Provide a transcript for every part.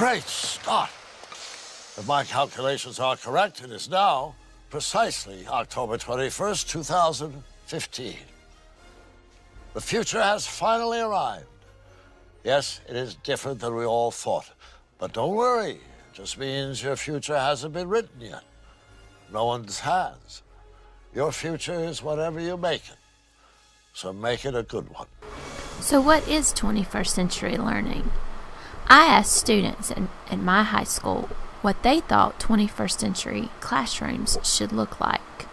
Great Scott! If my calculations are correct, it is now precisely October 21st, 2015. The future has finally arrived. Yes, it is different than we all thought. But don't worry, it just means your future hasn't been written yet. No one's has. Your future is whatever you make it. So make it a good one. So what is 21st century learning? I asked students at my high school what they thought 21st century classrooms should look like.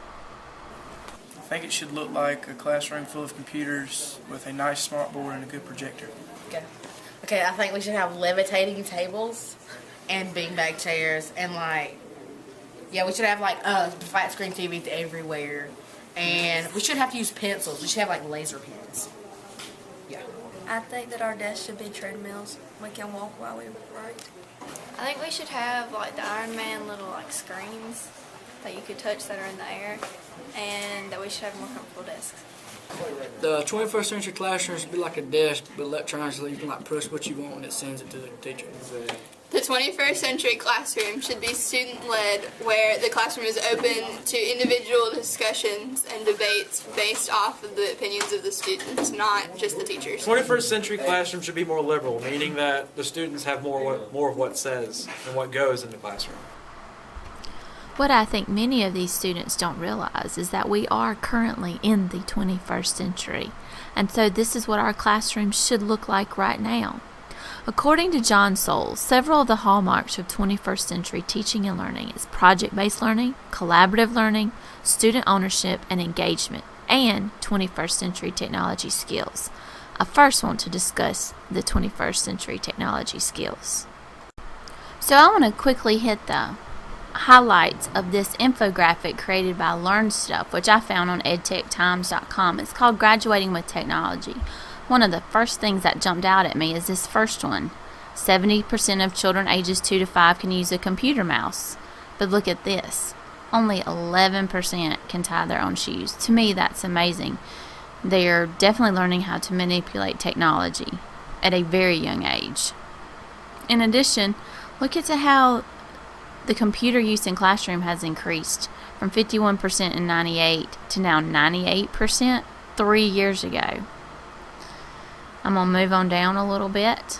I think it should look like a classroom full of computers with a nice smart board and a good projector. Okay, I think we should have levitating tables and beanbag chairs and we should have flat screen TVs everywhere. And we should have to use pencils. We should have laser pens. Yeah. I think that our desks should be treadmills. We can walk while we write. I think we should have the Iron Man little screens that you could touch that are in the air, and that we should have more comfortable desks. The 21st century classroom should be like a desk, but electronically you can press what you want and it sends it to the teacher. The 21st century classroom should be student-led, where the classroom is open to individual discussions and debates based off of the opinions of the students, not just the teachers. 21st century classroom should be more liberal, meaning that the students have more of what says and what goes in the classroom. What I think many of these students don't realize is that we are currently in the 21st century, and so this is what our classrooms should look like right now. According to John Soules, several of the hallmarks of 21st century teaching and learning is project-based learning, collaborative learning, student ownership and engagement, and 21st century technology skills. I first want to discuss the 21st century technology skills. So I want to quickly hit the highlights of this infographic created by LearnStuff, which I found on edtechtimes.com. It's called Graduating with Technology. One of the first things that jumped out at me is this first one. 70% of children ages 2 to 5 can use a computer mouse. But look at this. Only 11% can tie their own shoes. To me, that's amazing. They're definitely learning how to manipulate technology at a very young age. In addition, look at how the computer use in classroom has increased from 51% in 98 to now 98% 3 years ago. I'm going to move on down a little bit.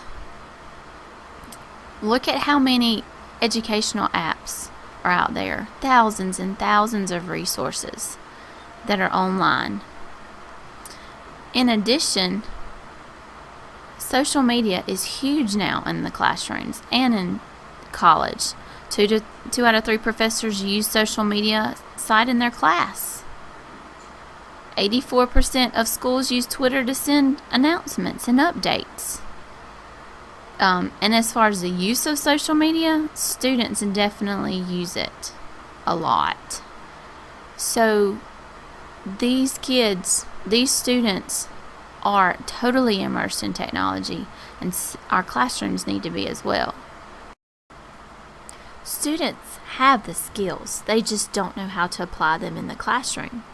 Look at how many educational apps are out there. Thousands and thousands of resources that are online. In addition, social media is huge now in the classrooms and in college. 2 out of 3 professors use social media site in their class. 84% of schools use Twitter to send announcements and updates. And as far as the use of social media, students definitely use it a lot. So these students are totally immersed in technology, and our classrooms need to be as well. Students have the skills, they just don't know how to apply them in the classroom.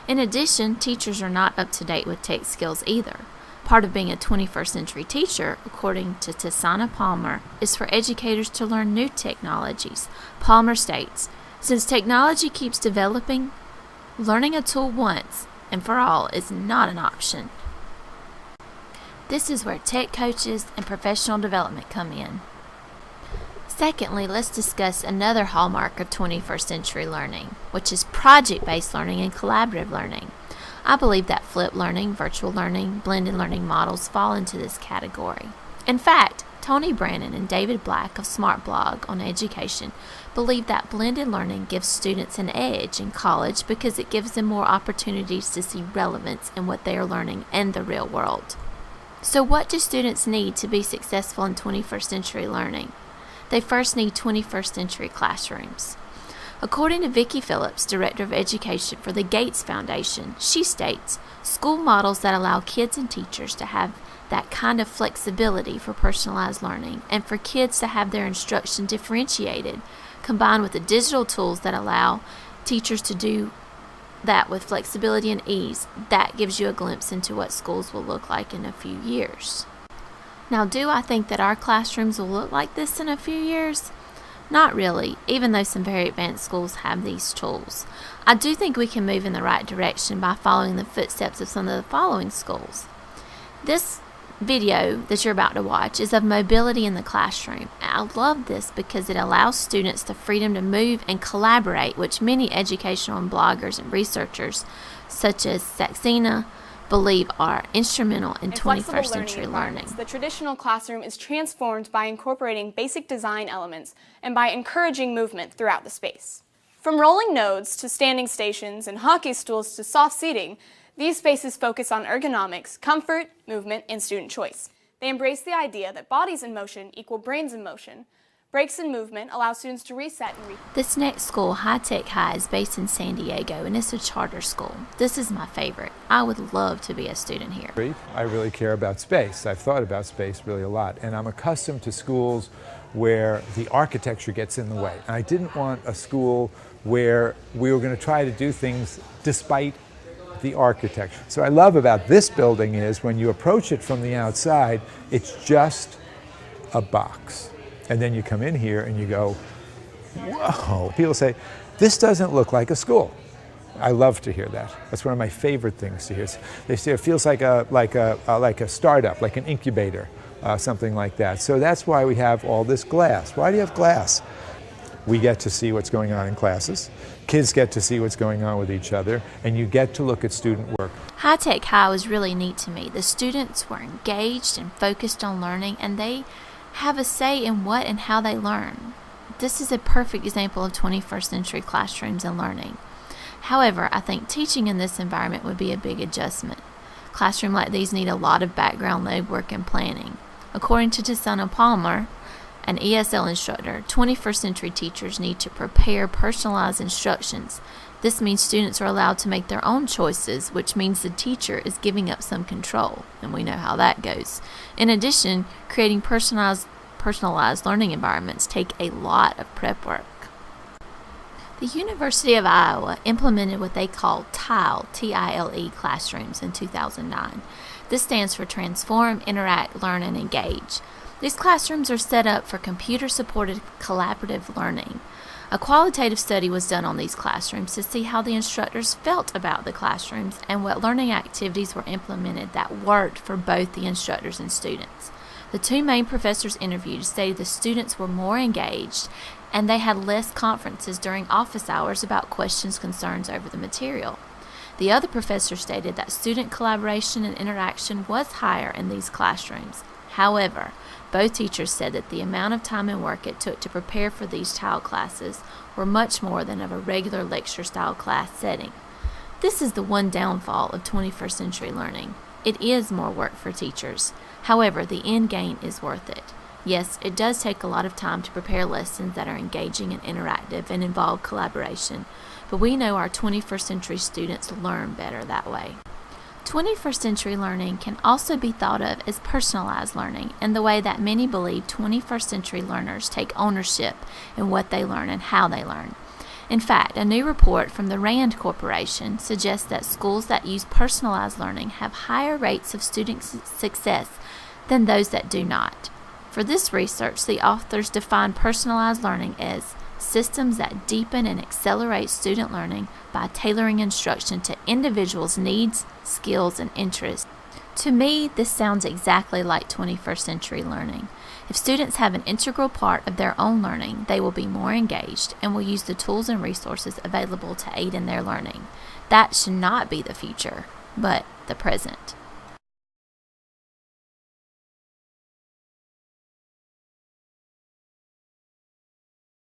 In addition, teachers are not up to date with tech skills either. Part of being a 21st century teacher, according to Tisana Palmer, is for educators to learn new technologies. Palmer states, since technology keeps developing, learning a tool once and for all is not an option. This is where tech coaches and professional development come in. Secondly, let's discuss another hallmark of 21st century learning, which is project-based learning and collaborative learning. I believe that flipped learning, virtual learning, blended learning models fall into this category. In fact, Tony Brannon and David Black of Smart Blog on education believe that blended learning gives students an edge in college because it gives them more opportunities to see relevance in what they are learning in the real world. So what do students need to be successful in 21st century learning? They first need 21st century classrooms. According to Vicki Phillips, Director of Education for the Gates Foundation, she states, school models that allow kids and teachers to have that kind of flexibility for personalized learning and for kids to have their instruction differentiated, combined with the digital tools that allow teachers to do that with flexibility and ease, that gives you a glimpse into what schools will look like in a few years. Now, do I think that our classrooms will look like this in a few years? Not really, even though some very advanced schools have these tools. I do think we can move in the right direction by following the footsteps of some of the following schools. This video that you're about to watch is of mobility in the classroom. I love this because it allows students the freedom to move and collaborate, which many educational and bloggers and researchers, such as Saxena, believe are instrumental in 21st century learning. The traditional classroom is transformed by incorporating basic design elements and by encouraging movement throughout the space. From rolling nodes to standing stations and hockey stools to soft seating, these spaces focus on ergonomics, comfort, movement, and student choice. They embrace the idea that bodies in motion equal brains in motion. Breaks in movement allow students to reset and This next school, ITEC High, is based in San Diego, and it's a charter school. This is my favorite. I would love to be a student here. I really care about space. I've thought about space really a lot, and I'm accustomed to schools where the architecture gets in the way. And I didn't want a school where we were going to try to do things despite the architecture. So what I love about this building is when you approach it from the outside, it's just a box. And then you come in here and you go, whoa. People say, this doesn't look like a school. I love to hear that. That's one of my favorite things to hear. They say it feels like a startup, like an incubator, something like that. So that's why we have all this glass. Why do you have glass? We get to see what's going on in classes. Kids get to see what's going on with each other, and you get to look at student work. ITEC High was really neat to me. The students were engaged and focused on learning, and they have a say in what and how they learn. This is a perfect example of 21st century classrooms and learning. However, I think teaching in this environment would be a big adjustment. Classrooms like these need a lot of background legwork and planning. According to Tisana Palmer, an ESL instructor, 21st century teachers need to prepare personalized instructions. This means students are allowed to make their own choices, which means the teacher is giving up some control, and we know how that goes. In addition, creating personalized learning environments take a lot of prep work. The University of Iowa implemented what they call TILE, T-I-L-E classrooms in 2009. This stands for Transform, Interact, Learn, and Engage. These classrooms are set up for computer-supported collaborative learning. A qualitative study was done on these classrooms to see how the instructors felt about the classrooms and what learning activities were implemented that worked for both the instructors and students. The two main professors interviewed stated the students were more engaged and they had less conferences during office hours about questions, concerns over the material. The other professor stated that student collaboration and interaction was higher in these classrooms. However, both teachers said that the amount of time and work it took to prepare for these TILE classes were much more than of a regular lecture-style class setting. This is the one downfall of 21st century learning. It is more work for teachers. However, the end gain is worth it. Yes, it does take a lot of time to prepare lessons that are engaging and interactive and involve collaboration, but we know our 21st century students learn better that way. 21st century learning can also be thought of as personalized learning in the way that many believe 21st century learners take ownership in what they learn and how they learn. In fact, a new report from the RAND Corporation suggests that schools that use personalized learning have higher rates of student success than those that do not. For this research, the authors define personalized learning as systems that deepen and accelerate student learning by tailoring instruction to individuals' needs, skills, and interests. To me, this sounds exactly like 21st century learning. If students have an integral part of their own learning, they will be more engaged and will use the tools and resources available to aid in their learning. That should not be the future, but the present.